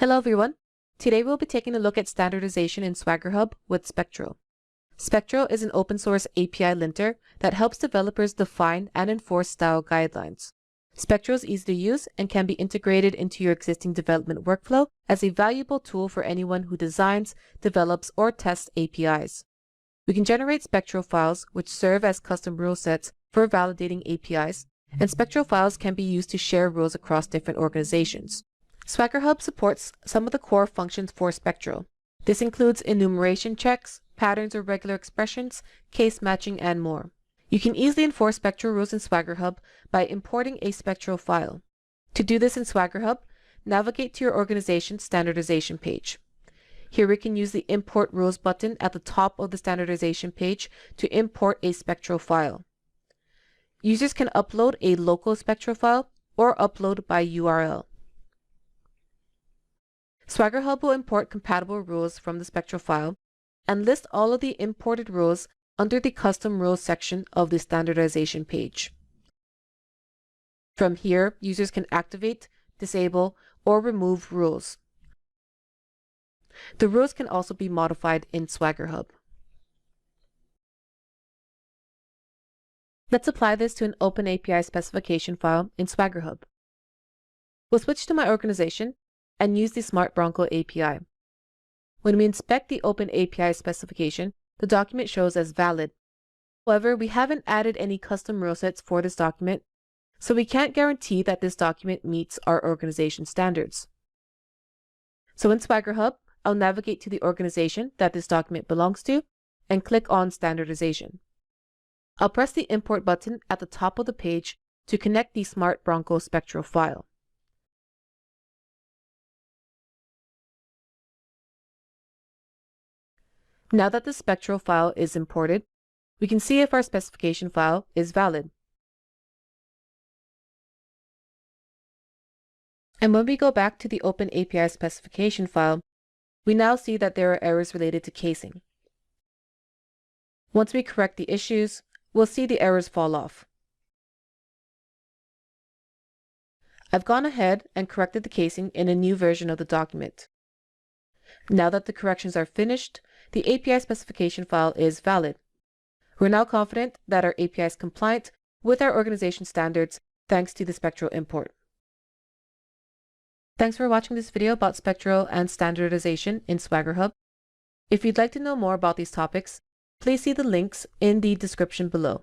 Hello everyone. Today we'll be taking a look at standardization in SwaggerHub with Spectral. Spectral is an open source API linter that helps developers define and enforce style guidelines. Spectral is easy to use and can be integrated into your existing development workflow as a valuable tool for anyone who designs, develops, or tests APIs. We can generate Spectral files which serve as custom rule sets for validating APIs, and Spectral files can be used to share rules across different organizations. SwaggerHub supports some of the core functions for Spectral. This includes enumeration checks, patterns or regular expressions, case matching, and more. You can easily enforce Spectral rules in SwaggerHub by importing a Spectral file. To do this in SwaggerHub, navigate to your organization's standardization page. Here we can use the Import Rules button at the top of the standardization page to import a Spectral file. Users can upload a local Spectral file or upload by URL. SwaggerHub will import compatible rules from the Spectral file and list all of the imported rules under the Custom Rules section of the standardization page. From here, users can activate, disable, or remove rules. The rules can also be modified in SwaggerHub. Let's apply this to an OpenAPI specification file in SwaggerHub. We'll switch to my organization and use the SmartBronco API. When we inspect the OpenAPI specification, the document shows as valid. However, we haven't added any custom rule sets for this document, so we can't guarantee that this document meets our organization standards. So in SwaggerHub, I'll navigate to the organization that this document belongs to and click on Standardization. I'll press the Import button at the top of the page to connect the SmartBronco Spectral file. Now that the Spectral file is imported, we can see if our specification file is valid. And when we go back to the OpenAPI specification file, we now see that there are errors related to casing. Once we correct the issues, we'll see the errors fall off. I've gone ahead and corrected the casing in a new version of the document. Now that the corrections are finished, the API specification file is valid. We're now confident that our API is compliant with our organization standards thanks to the Spectral import. Thanks for watching this video about Spectral and standardization in SwaggerHub. If you'd like to know more about these topics, please see the links in the description below.